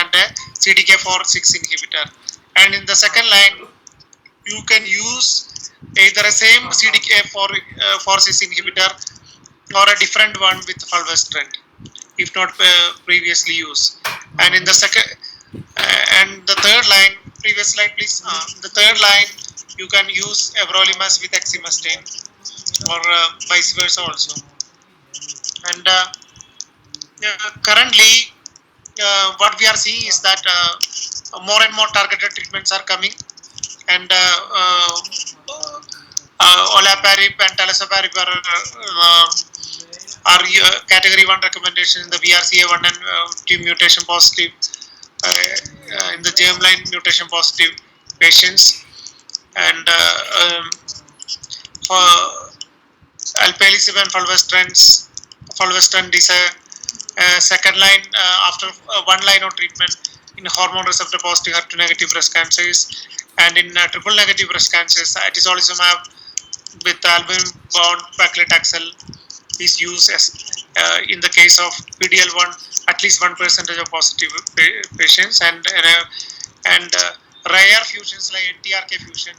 and a CDK4/6 inhibitor. And in the second line, you can use either a same CDK4/6 inhibitor or a different one with fulvestrant, if not previously used. And in the second and the third line, previous slide please. The third line, you can use everolimus with exemestane, or vice versa also. And currently, what we are seeing is that more and more targeted treatments are coming, and olaparib and talazoparib are category 1 recommendation in the BRCA1 and 2 mutation positive, in the germline mutation positive patients. And for alpelisib and fulvestrant is a second line after one line of treatment in hormone receptor positive HER2 negative breast cancers, and in triple negative breast cancers, atezolizumab with albumin bound paclitaxel is used as in the case of PDL1 at least 1% of positive patients, and rare fusions like NTRK fusion,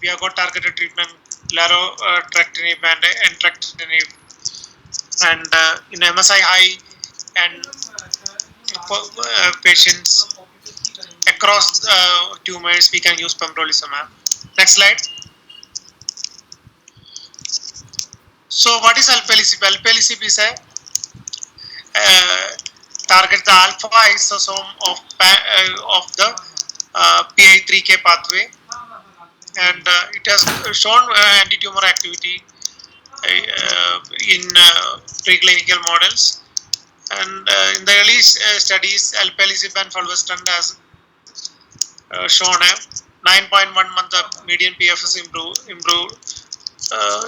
we have got targeted treatment larotrectinib and entrectinib, and in MSI high and patients across tumors, we can use pembrolizumab. Next slide. So what is alpelisib? Alpelisib is a target the alpha isosome of the PI3K pathway, and it has shown anti-tumor activity in preclinical models. And in the early studies, alpelisib and fulvestrant has shown a 9.1 month of median PFS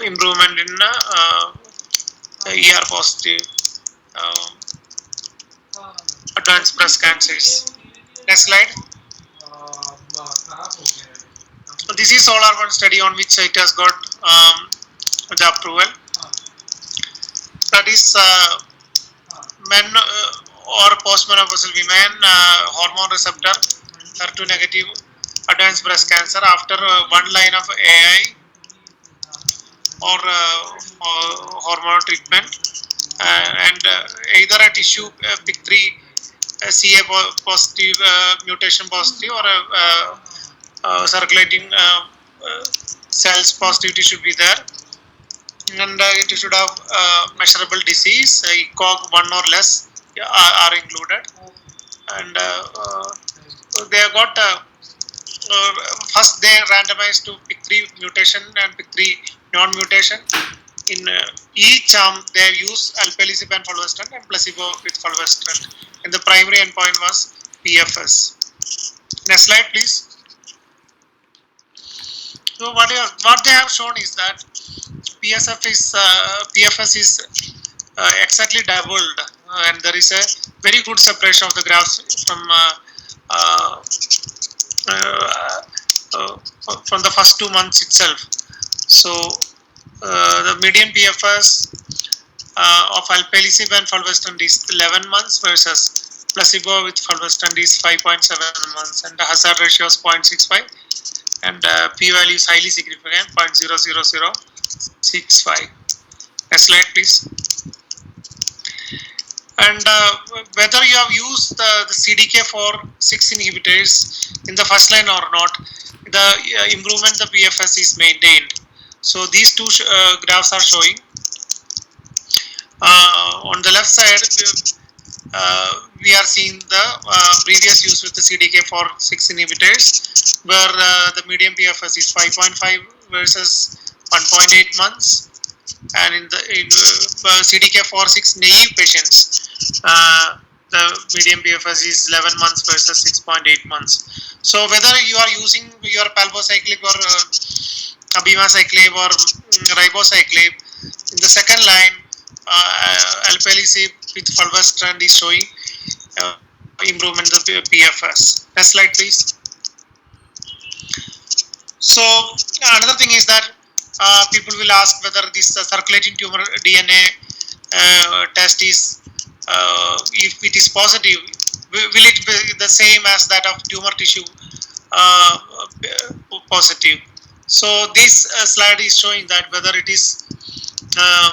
improvement in ER positive advanced breast cancers. Next slide. This is SOLAR-1 study on which it has got the approval. That is men or postmenopausal women, hormone receptor HER2 negative advanced breast cancer after one line of AI or hormonal treatment, and either a tissue PIK3 CA positive mutation positive, or circulating cells positivity should be there, and it should have measurable disease, ECOG 1 or less are included, and they have got first they randomized to PIK3 mutation and PIK3 non-mutation. In each arm they use alpelisib and fulvestrant and placebo with fulvestrant, and the primary endpoint was PFS. Next slide please. So what they have shown is that PFS is exactly doubled, and there is a very good separation of the graphs from the first 2 months itself. So the median PFS of alpelisib and fulvestrant is 11 months versus placebo with fulvestrant is 5.7 months, and the hazard ratio is 0.65, and p-value is highly significant, 0.00065. Next slide please. And whether you have used the CDK4/6 inhibitors in the first line or not, the improvement the PFS is maintained. So these two graphs are showing. On the left side, we are seeing the previous use with the CDK4/6 inhibitors, where the median PFS is 5.5 versus 1.8 months, and in CDK4/6 naive patients, the median PFS is 11 months versus 6.8 months. So whether you are using your palbociclib or abemaciclib or ribociclib, in the second line, alpelisib with fulvestrant is showing improvement in the PFS. Next slide please. So another thing is that people will ask whether this circulating tumor DNA test is, if it is positive, will it be the same as that of tumor tissue uh, positive? So this slide is showing that whether it is uh,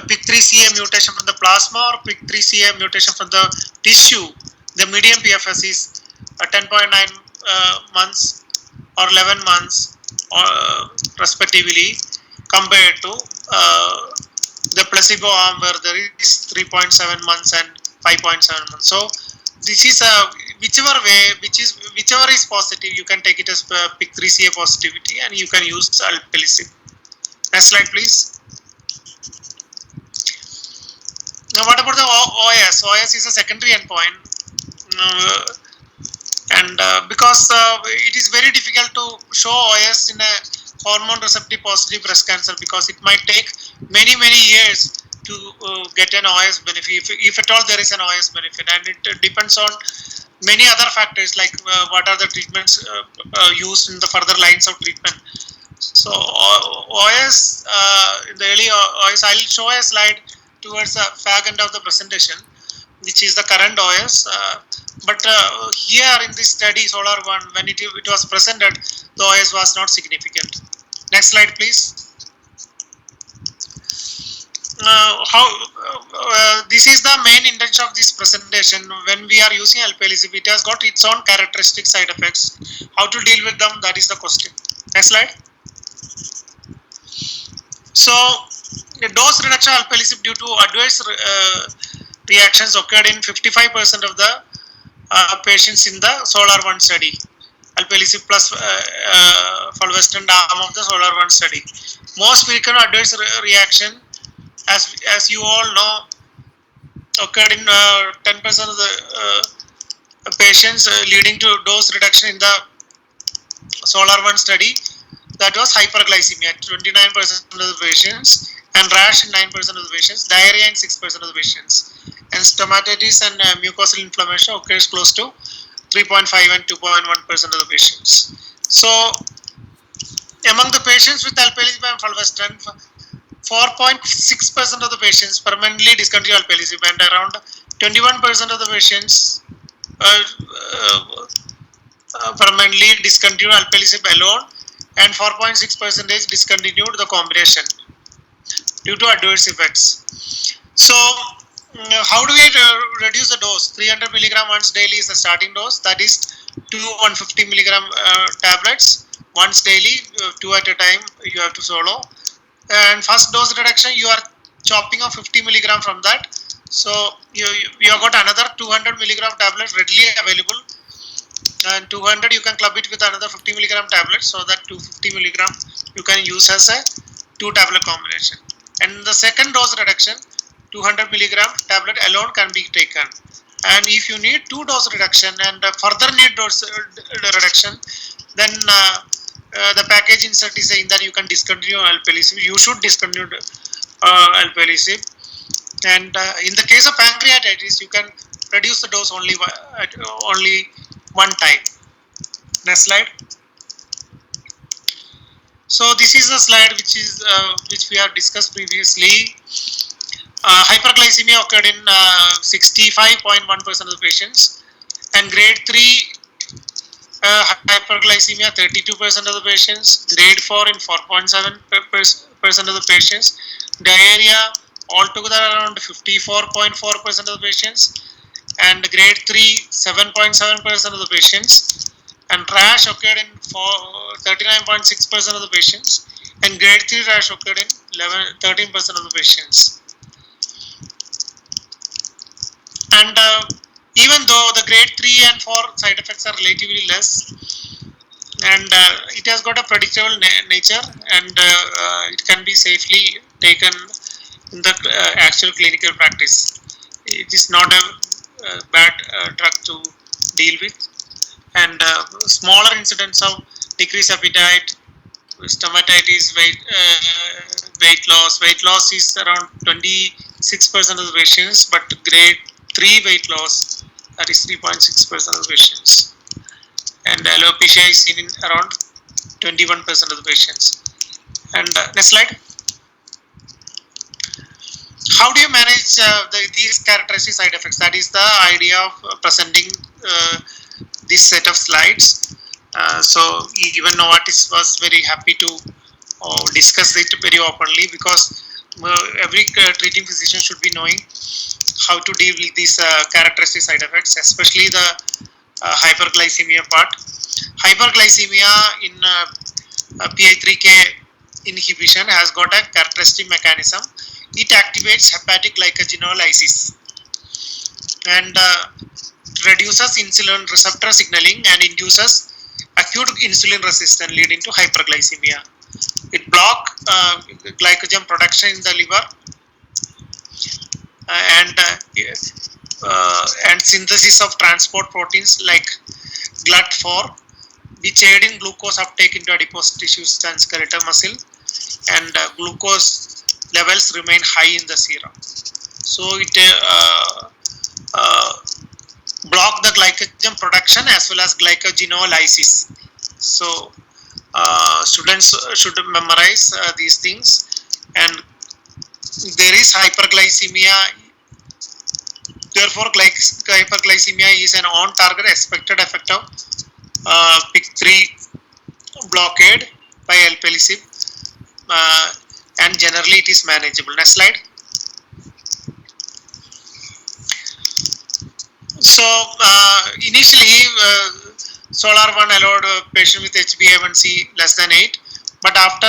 PIK3CA mutation from the plasma or PIK3CA mutation from the tissue, the median PFS is 10.9 months or 11 months respectively, compared to the placebo arm where there is 3.7 months and 5.7 months. So this is whichever is positive, you can take it as PIK3CA positivity and you can use alpelisib. Next slide, please. Now, what about the OS? OS is a secondary endpoint, and because it is very difficult to show OS in a hormone receptive positive breast cancer, because it might take many years to get an OS benefit, if at all there is an OS benefit, and it depends on many other factors like what are the treatments used in the further lines of treatment. So OS, in the early OS, I will show a slide towards the fag end of the presentation, which is the current OS. But here in this study, SOLAR-1, when it was presented, the OS was not significant. Next slide, please. This is the main intention of this presentation. When we are using alpelisib, it has got its own characteristic side effects. How to deal with them, that is the question. Next slide. So, dose reduction of alpelisib due to adverse reactions occurred in 55% of the patients in the SOLAR-1 study. Alpelisib plus fulvestrant arm of the SOLAR-1 study. Most frequent adverse reaction, as you all know, occurred in 10% of the patients, leading to dose reduction in the SOLAR-1 study. That was hyperglycemia, 29% of the patients, and rash in 9% of the patients, diarrhea in 6% of the patients, and stomatitis and mucosal inflammation occurs close to 3.5 and 2.1% of the patients. So, among the patients with alpelisib and fulvestrant, 4.6% of the patients permanently discontinue alpelisib, and around 21% of the patients permanently discontinue alpelisib alone, and 4.6% discontinued the combination due to adverse effects. So, how do we reduce the dose? 300 milligram once daily is the starting dose. That is 2 150 milligram tablets once daily, 2 at a time you have to swallow. And first dose reduction, you are chopping off 50 milligram from that. So you have got another 200 milligram tablet readily available, and 200 you can club it with another 50 milligram tablet, so that 250 milligram you can use as a 2 tablet combination. And the second dose reduction, 200 milligram tablet alone can be taken. And if you need 2 dose reduction and further need dose reduction, then the package insert is saying that you can discontinue alpelisib. You should discontinue alpelisib. And in the case of pancreatitis, you can reduce the dose only one time. Next slide. So this is the slide which we have discussed previously. Hyperglycemia occurred in 65.1% of the patients, and grade 3 hyperglycemia 32% of the patients, grade 4 in 4.7% of the patients, diarrhea altogether around 54.4% of the patients, and grade 3 7.7% of the patients, and rash occurred in 39.6% of the patients, and grade 3 rash occurred in 13% of the patients. And even though the grade 3 and 4 side effects are relatively less, and it has got a predictable nature, and it can be safely taken in the actual clinical practice. It is not a bad drug to deal with, and smaller incidence of decreased appetite, stomatitis, weight loss. Weight loss is around 26% of the patients, but grade 3 weight loss, that is 3.6% of the patients, and alopecia is seen in around 21% of the patients. And next slide. How do you manage these characteristic side effects? That is the idea of presenting this set of slides. So even Novartis was very happy to discuss it very openly, because every treating physician should be knowing how to deal with these characteristic side effects, especially the hyperglycemia part. Hyperglycemia in PI3K inhibition has got a characteristic mechanism. It activates hepatic glycogenolysis and reduces insulin receptor signaling and induces acute insulin resistance, leading to hyperglycemia. It blocks glycogen production in the liver and synthesis of transport proteins like GLUT4, which aid in glucose uptake into adipose tissues and skeletal muscle, and glucose levels remain high in the serum. So it block the glycogen production as well as glycogenolysis. So students should memorize these things. And there is hyperglycemia. Therefore, hyperglycemia is an on-target expected effect of PIK3 blockade by alpelisib, and generally it is manageable. Next slide. So initially, SOLAR-1 allowed a patient with HbA1c less than 8, but after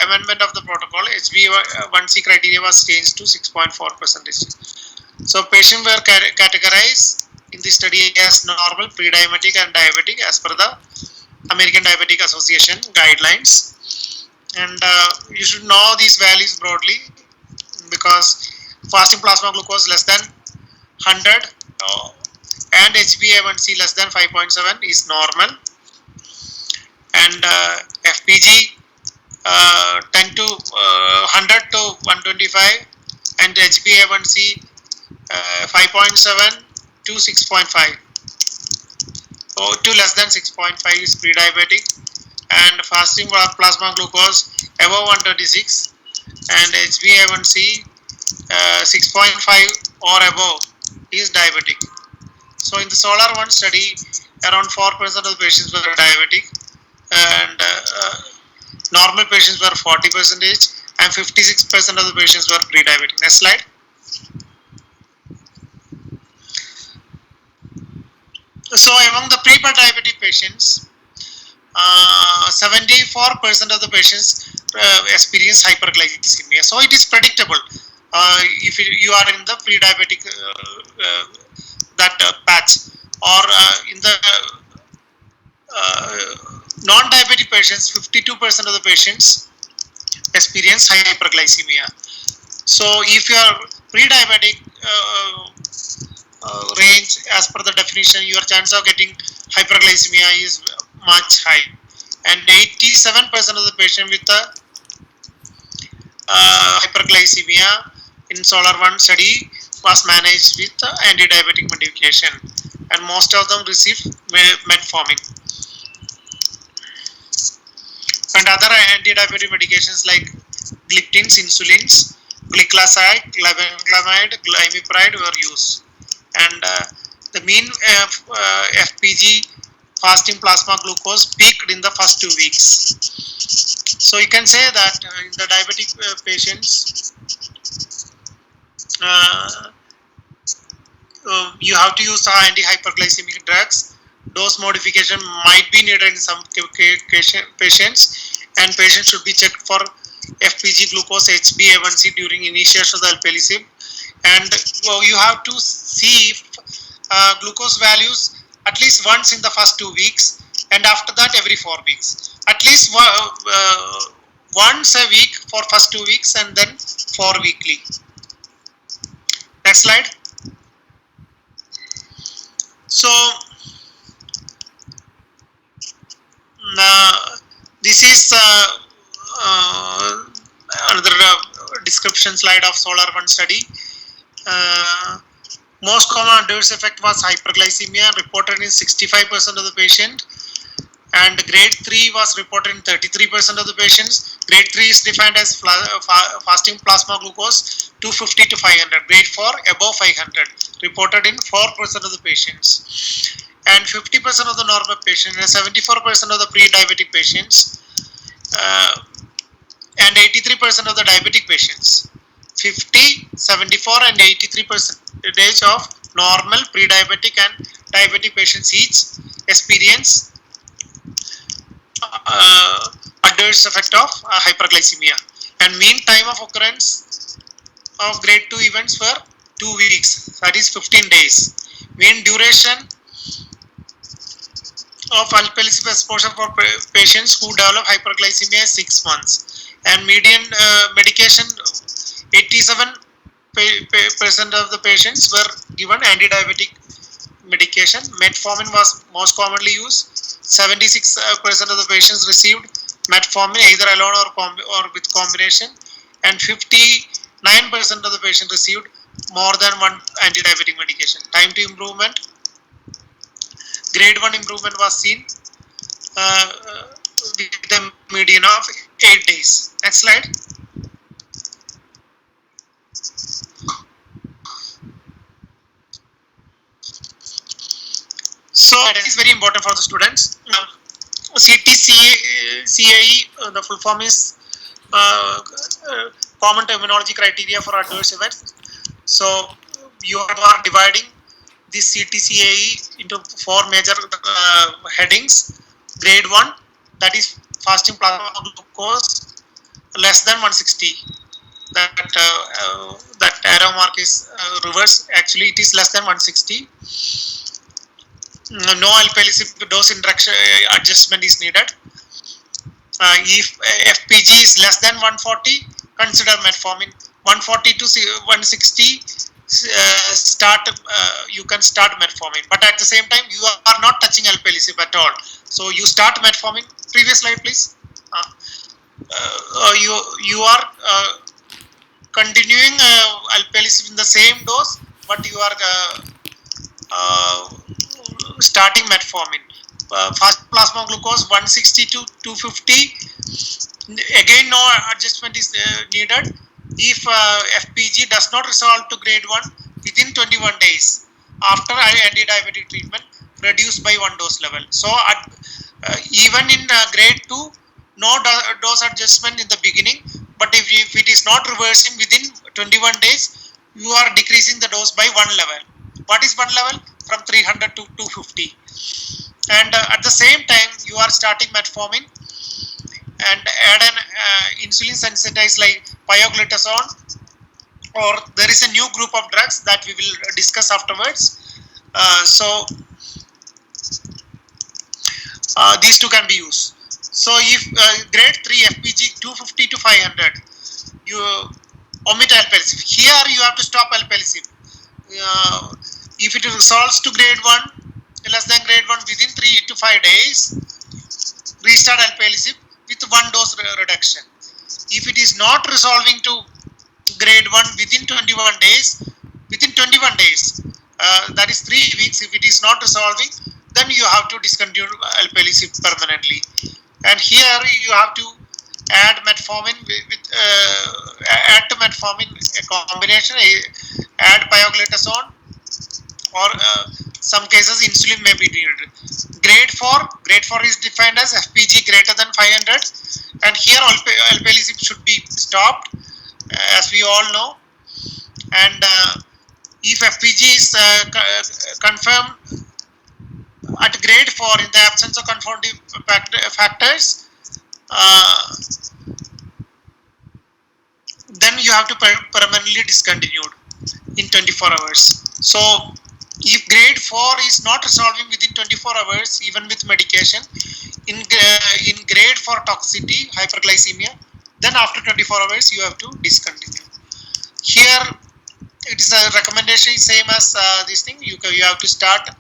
amendment of the protocol, HbA1c criteria was changed to 6.4%. So patients were categorized in the study as normal, pre-diabetic and diabetic as per the American Diabetic Association guidelines. And you should know these values broadly, because fasting plasma glucose less than 100 and HbA1c less than 5.7 is normal, and FPG 10 to 100 to 125 and HbA1c 5.7 to 6.5, or to less than 6.5 is pre-diabetic, and fasting plasma glucose above 126 and HbA1c 6.5 or above is diabetic. So in the SOLAR-1 study, around 4% of the patients were diabetic, and normal patients were 40% and 56% of the patients were pre-diabetic. Next slide. So among the pre-diabetic patients, 74% of the patients experience hyperglycemia. So it is predictable if you are in the pre-diabetic patch, or in the non-diabetic patients, 52% of the patients experience hyperglycemia. So if you are pre-diabetic range, as per the definition, your chance of getting hyperglycemia is much high, and 87% of the patient with the hyperglycemia in SOLAR-1 study was managed with anti-diabetic medication, and most of them received metformin and other anti-diabetic medications like gliptins, insulins, gliclazide, glyclamide, glimepiride were used, and the mean FPG fasting plasma glucose peaked in the first 2 weeks. So you can say that in the diabetic patients, you have to use anti-hyperglycemic drugs. Dose modification might be needed in some patients, and patients should be checked for FPG glucose, HbA1c during initiation of the alpelisib, and you have to see glucose values at least once in the first 2 weeks, and after that every 4 weeks. At least once a week for first 2 weeks, and then 4 weekly. Next slide. So this is another description slide of SOLAR-1 study. Most common adverse effect was hyperglycemia, reported in 65% of the patient, and grade 3 was reported in 33% of the patients, Grade 3 is defined as fasting plasma glucose 250 to 500. Grade 4 above 500, reported in 4% of the patients. And 50% of the normal patients and 74% of the pre-diabetic patients and 83% of the diabetic patients. 50, 74 and 83% of normal, pre-diabetic and diabetic patients each experience adverse effect of hyperglycemia. And mean time of occurrence of grade 2 events were 2 weeks, that is 15 days. Mean duration of alpelisib exposure for patients who develop hyperglycemia is 6 months. And median medication, 87% of the patients were given anti-diabetic medication. Metformin was most commonly used. 76% of the patients received metformin either alone or with combination, and 59% of the patients received more than one anti-diabetic medication. Time to improvement, grade 1 improvement was seen with a median of 8 days. Next slide. So it is very important for the students. CTCAE, the full form is common terminology criteria for adverse events. So you are dividing this CTCAE into 4 major headings. Grade 1, that is fasting plasma glucose less than 160. That arrow mark is reverse. Actually, it is less than 160. No alpelisib dose adjustment is needed. If FPG is less than 140, consider metformin. 140 to 160, you can start metformin. But at the same time, you are not touching alpelisib at all. So you start metformin. Previous slide, please. You are continuing alpelisib in the same dose, but you are starting metformin. Fast plasma glucose 160 to 250. Again, no adjustment is needed. If FPG does not resolve to grade 1 within 21 days after anti-diabetic treatment, reduced by 1 dose level. So even in grade 2, no dose adjustment in the beginning, but if it is not reversing within 21 days, you are decreasing the dose by 1 level. What is 1 level? From 300 to 250. And at the same time, you are starting metformin and add an insulin sensitized like pioglitazone, or there is a new group of drugs that we will discuss afterwards. So these two can be used. So if grade 3 FPG 250 to 500, you omit alpelisib. Here you have to stop alpelisib. If it resolves to grade 1, less than grade 1 within 3 to 5 days, restart alpelisib with 1 dose reduction. If it is not resolving to grade 1 within 21 days, that is 3 weeks, if it is not resolving, then you have to discontinue alpelisib permanently. And here you have to add metformin add to metformin a combination, add pioglitazone, or some cases insulin may be needed. Grade 4 is defined as FPG greater than 500, and here alpelisib should be stopped, as we all know. And if FPG is confirmed at grade 4 in the absence of confounding factors, then you have to permanently discontinued in 24 hours. So if grade 4 is not resolving within 24 hours, even with medication, in grade 4 toxicity, hyperglycemia, then after 24 hours you have to discontinue. Here it is a recommendation same as this thing. You have to start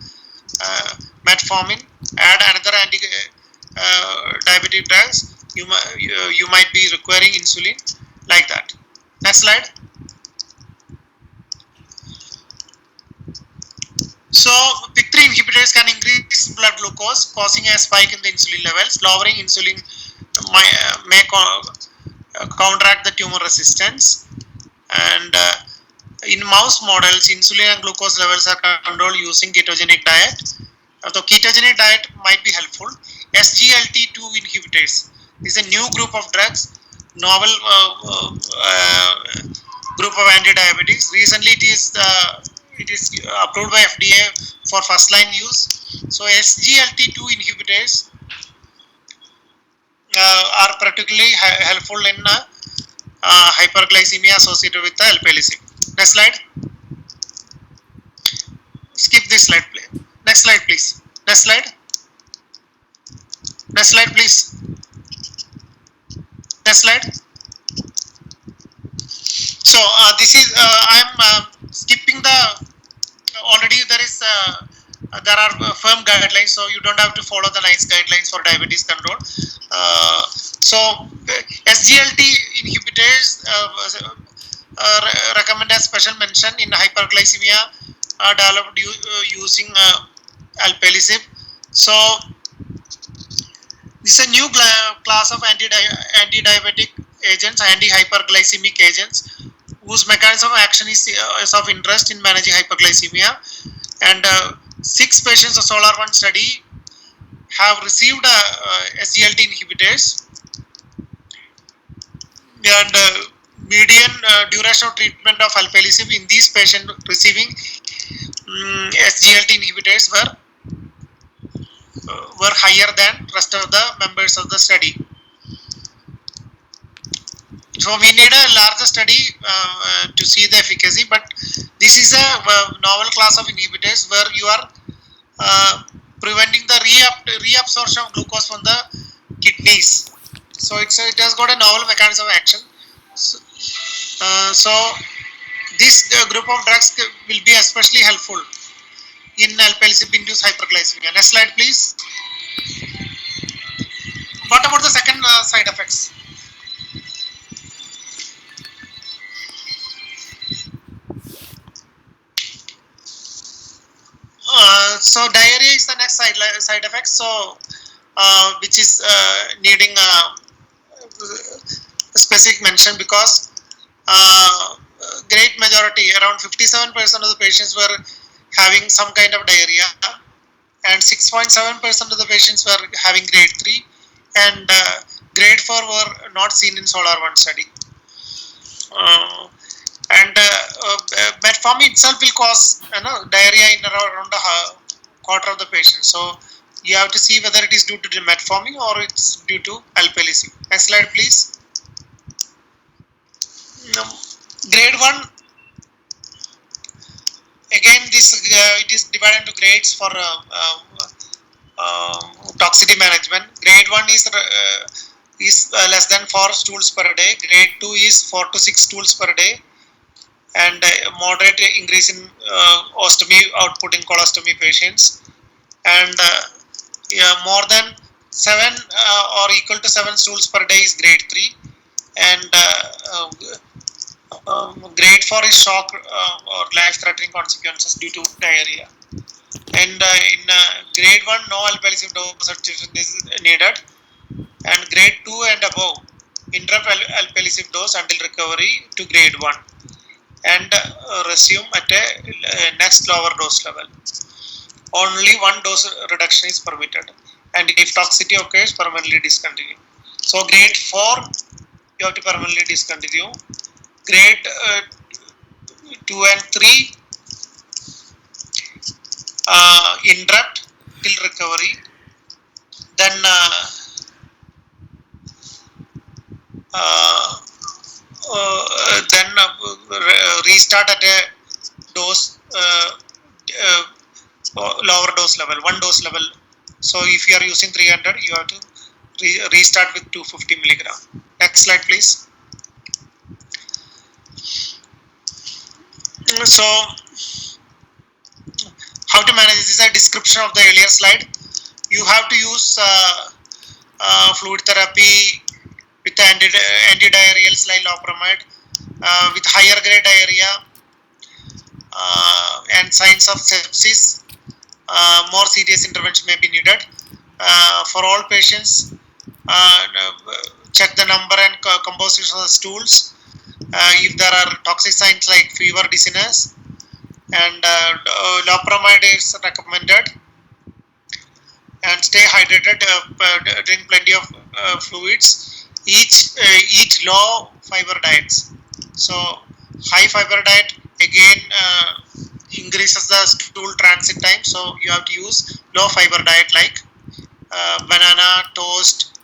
metformin, add another anti-diabetic drugs. You might be requiring insulin, like that. Next slide. So PI3 inhibitors can increase blood glucose, causing a spike in the insulin levels. Lowering insulin may counteract the tumor resistance. And in mouse models, insulin and glucose levels are controlled using ketogenic diet. So ketogenic diet might be helpful. SGLT2 inhibitors is a new group of drugs, novel group of anti-diabetics. Recently, it is approved by FDA for first-line use. So SGLT2 inhibitors are particularly helpful in hyperglycemia associated with the alpelisib. Next slide. Skip this slide, please. Next slide, please. Next slide. Next slide, please. Next slide. So this is I'm skipping the. Already there are firm guidelines, so you don't have to follow the NICE guidelines for diabetes control. So SGLT inhibitors recommend a special mention in hyperglycemia developed using alpelisib. So this is a new class of anti-diabetic agents, anti-hyperglycemic agents, whose mechanism of action is of interest in managing hyperglycemia. And 6 patients of SOLAR-1 study have received SGLT inhibitors, and median duration of treatment of alpelisib in these patients receiving SGLT inhibitors were higher than rest of the members of the study. So we need a larger study to see the efficacy, but this is a novel class of inhibitors where you are preventing the reabsorption of glucose from the kidneys. So it has got a novel mechanism of action. So this group of drugs will be especially helpful in alpelisib-induced hyperglycemia. Next slide, please. What about the second side effects? So diarrhea is the next side effect. So which is needing a specific mention, because great majority, around 57% of the patients were having some kind of diarrhea, and 6.7% of the patients were having grade 3, and grade 4 were not seen in SOLAR-1 study. And metformin itself will cause diarrhea in around a quarter of the patients. So you have to see whether it is due to the metformin or it's due to alpelisib. Next slide, please. Grade 1, again this it is divided into grades for toxicity management. Grade 1 is less than 4 stools per day. Grade 2 is 4 to 6 stools per day, and moderate increase in ostomy output in colostomy patients, and more than 7 or equal to 7 stools per day is grade 3, and grade 4 is shock or life-threatening consequences due to diarrhea. And in grade 1, no alpelisib dose substitution is needed, and grade 2 and above, interrupt alpelisib dose until recovery to grade 1, and resume at a next lower dose level. Only one dose reduction is permitted, and if toxicity occurs, permanently discontinue. So grade 4, you have to permanently discontinue. Grade 2 and 3, interrupt till recovery. Then restart at a dose, lower dose level, one dose level. So if you are using 300, you have to restart with 250 milligram. Next slide, please. So how to manage this is a description of the earlier slide. You have to use fluid therapy with antidiarrheal cyclopramide with higher grade diarrhea and signs of sepsis. More serious intervention may be needed. For all patients, check the number and composition of the stools. If there are toxic signs like fever, dizziness, and loperamide is recommended. And stay hydrated. Drink plenty of fluids. Eat low fiber diets. So high fiber diet again increases the stool transit time. So you have to use low fiber diet like banana, toast,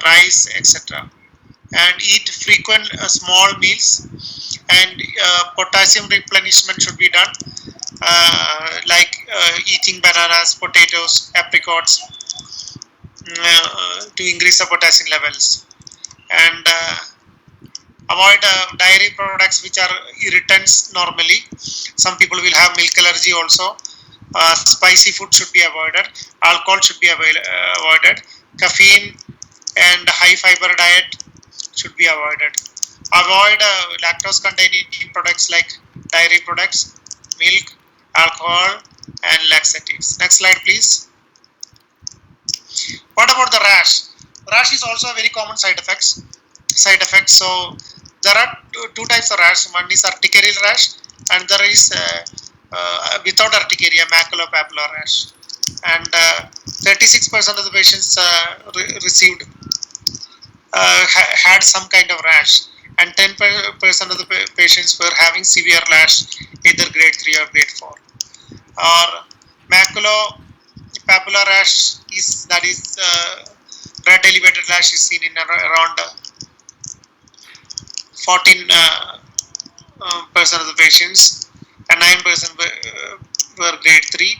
rice, etc. And eat frequent small meals. And potassium replenishment should be done, like eating bananas, potatoes, apricots, to increase the potassium levels. And avoid dairy products which are irritants normally. Some people will have milk allergy also. Spicy food should be avoided. Alcohol should be avoided. Caffeine and high fiber diet should be avoided. Avoid lactose containing products like dairy products, milk, alcohol, and laxatives. Next slide, please. What about the rash? Rash is also a very common side effect. So there are two types of rash. One is urticarial rash, and there is without urticaria, maculopapular rash. And 36% of the patients received had some kind of rash, and 10% of the patients were having severe rash, either grade 3 or grade 4. Or maculopapular rash is red elevated rash is seen in around 14% of the patients, and 9% were grade 3,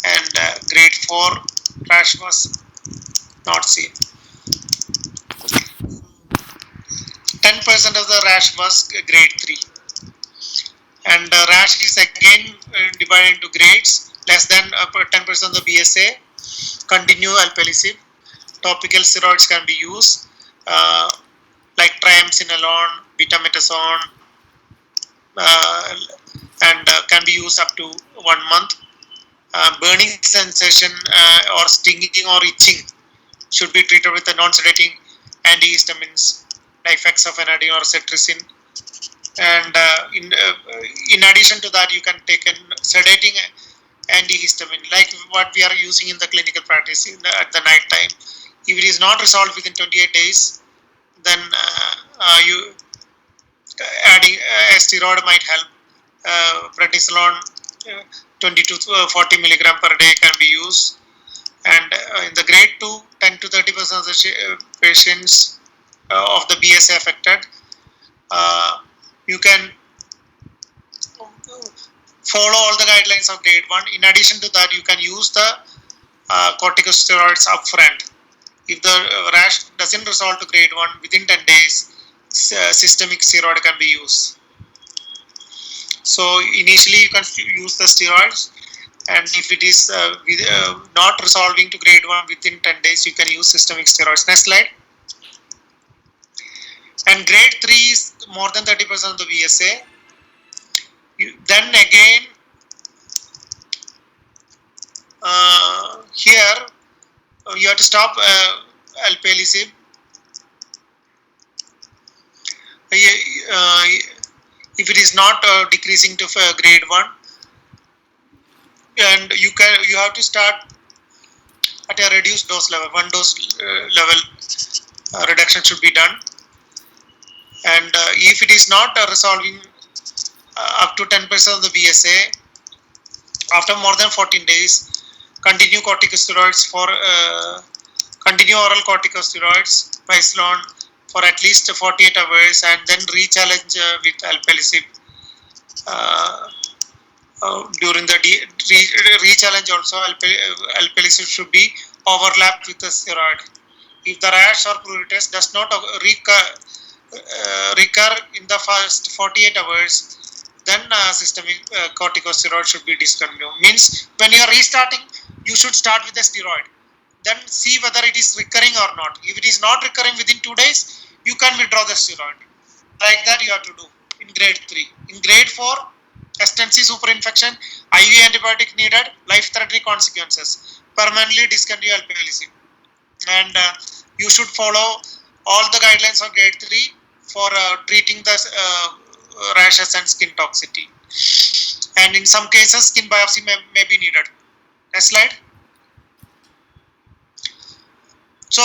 and grade 4 rash was not seen. 10% of the rash was grade 3. And rash is again divided into grades. Less than 10% of the BSA, continue alpelisib. Topical steroids can be used, like triamcinolone, betamethasone, and can be used up to 1 month. Burning sensation or stinging or itching should be treated with the non-sedating antihistamines like fexofenadine or cetirizine. And in addition to that, you can take a sedating antihistamine like what we are using in the clinical practice at the night time. If it is not resolved within 28 days, then you adding a steroid might help. Prednisolone 20 to 40 milligram per day can be used. And in the grade 2, 10 to 30% of the patients of the BSA affected, you can follow all the guidelines of grade 1. In addition to that, you can use the corticosteroids upfront. If the rash doesn't resolve to grade 1 within 10 days, systemic steroid can be used. So initially you can use the steroids, and if it is not resolving to grade 1 within 10 days, you can use systemic steroids. Next slide. And grade 3 is more than 30% of the BSA. Then again, here you have to stop alpelisib. If it is not decreasing to grade 1, and you have to start at a reduced dose level. 1 dose level reduction should be done. And if it is not resolving up to 10% of the BSA, after more than 14 days, continue corticosteroids continue oral corticosteroids, Bisolone, for at least 48 hours, and then re-challenge with alpelisib. During the re-challenge also, alpelisib should be overlapped with the steroid. If the rash or pruritus does not recur in the first 48 hours, then systemic corticosteroid should be discontinued. Means when you are restarting, you should start with the steroid. Then see whether it is recurring or not. If it is not recurring within 2 days, you can withdraw the steroid. Like that you have to do in grade 3. In grade 4, extensive superinfection, IV antibiotic needed, life-threatening consequences. Permanently discontinue alpelisib. And you should follow all the guidelines of grade 3 for treating the rashes and skin toxicity. And in some cases, skin biopsy may be needed. Next slide. So,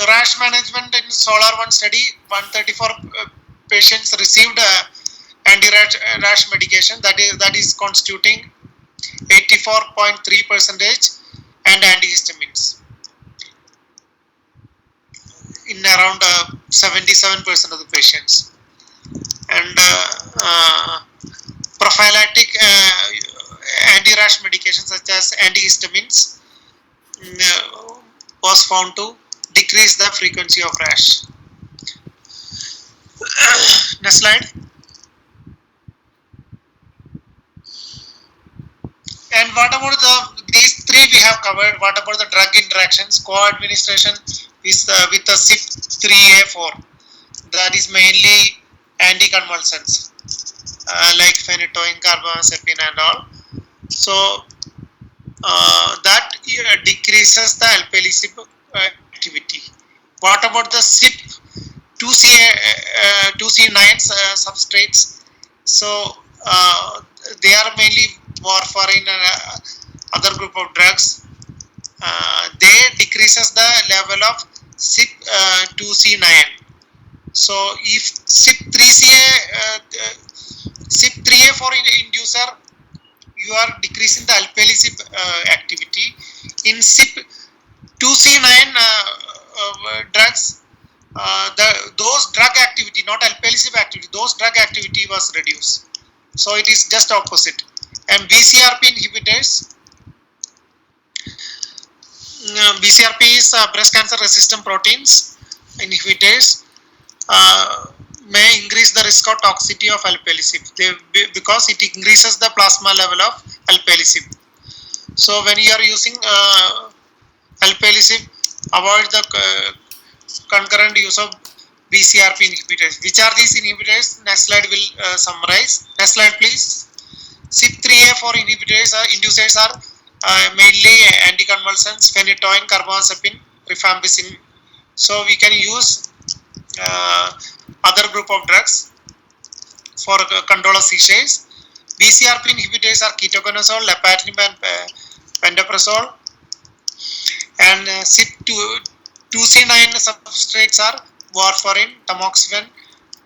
rash management in SOLAR-1 study, 134 patients received anti-rash medication that is constituting 84.3% and antihistamines in around 77% of the patients. And prophylactic anti-rash medications such as antihistamines was found to decrease the frequency of rash. Next slide. And what about these three we have covered? What about the drug interactions? Co-administration is with the CYP3A4. That is mainly anticonvulsants like phenytoin, carbamazepine and all. So that decreases the alpelisib activity. What about the CYP2C9 substrates? So they are mainly warfarin and other group of drugs. They decreases the level of CYP2C9. So if CYP3A4 inducer, you are decreasing the alpelisib activity. In CYP2C9 drugs, those drug activity, not alpelisib activity, those drug activity was reduced. So it is just opposite. And BCRP inhibitors, BCRP is breast cancer resistant proteins inhibitors, may increase the risk of toxicity of alpelisib because it increases the plasma level of alpelisib. So when you are using alpelisib, avoid the concurrent use of BCRP inhibitors. Which are these inhibitors? Next slide will summarize. Next slide please. CYP3A4 inhibitors inducers are mainly anticonvulsants, phenytoin, carbamazepine, rifampicin. So we can use other group of drugs for control of seizures. BCRP inhibitors are ketoconazole, lapatinib and pantoprazole. And CYP2C9 substrates are warfarin, tamoxifen.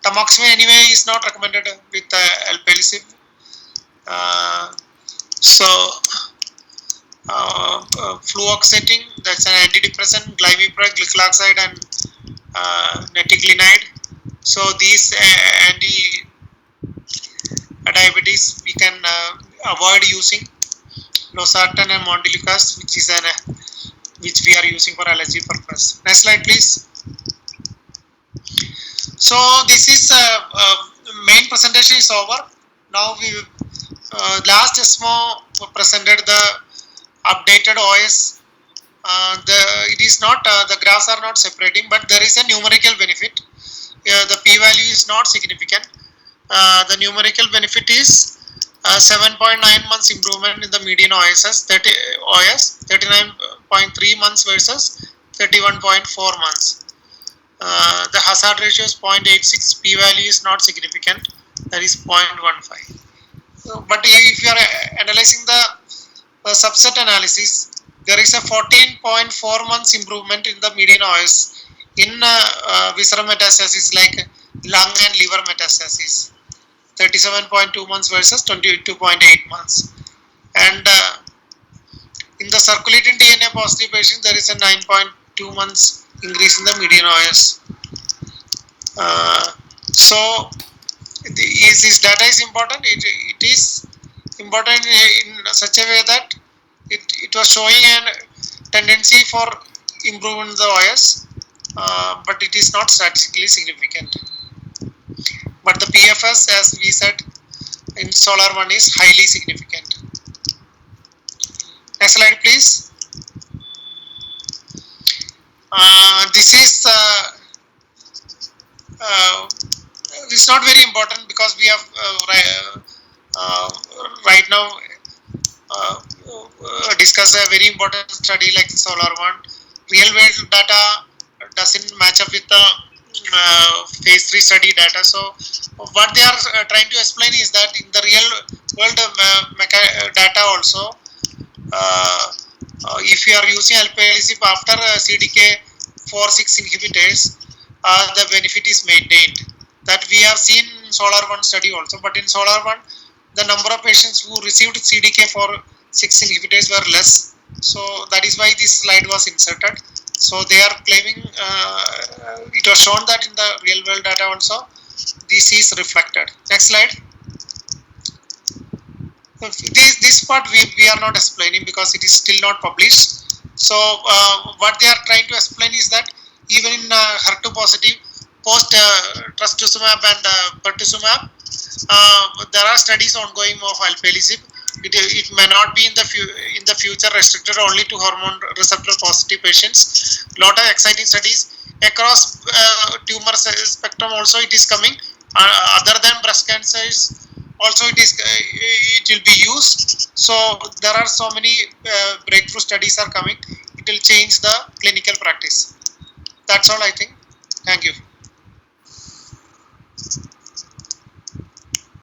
Tamoxifen anyway is not recommended with alpelisib. Fluoxetine, that's an antidepressant, glimepiride, gliclazide and neticlinide. So these anti-diabetes we can avoid using. Losartan and montelukast, which we are using for allergy purpose. Next slide please. So this is main presentation is over. Now we last ESMO presented the updated OS. It is not the graphs are not separating, but there is a numerical benefit. The p-value is not significant. The numerical benefit is 7.9 months improvement in the median OS, 39.3 months versus 31.4 months. The hazard ratio is 0.86, p-value is not significant, that is 0.15. But if you are analyzing the subset analysis, there is a 14.4 months improvement in the median OS in visceral metastasis like lung and liver metastasis, 37.2 months versus 22.8 months. And in the circulating DNA positive patients, there is a 9.2 months increase in the median OS. So this data is important. It is important in such a way that it was showing a tendency for improvement in the OS, but it is not statistically significant. But the PFS, as we said in SOLAR-1, is highly significant. Next slide please. This is it's not very important because we have right now discussed a very important study like SOLAR-1. Real world data doesn't match up with the phase 3 study data. So what they are trying to explain is that in the real world data also, if you are using alpelisib after CDK4/6 inhibitors, the benefit is maintained. That we have seen in SOLAR-1 study also, but in SOLAR-1, the number of patients who received CDK4/6 inhibitors were less. So that is why this slide was inserted. So they are claiming, it was shown that in the real world data also, this is reflected. Next slide. This part we are not explaining because it is still not published. So what they are trying to explain is that even in HER2 positive post trastuzumab and pertuzumab, there are studies ongoing of alpelisib. It may not be in the future restricted only to hormone receptor positive patients. Lot of exciting studies across tumor spectrum also it is coming. Other than breast cancers, also it will be used. So there are so many breakthrough studies are coming. It will change the clinical practice. That's all I think. Thank you.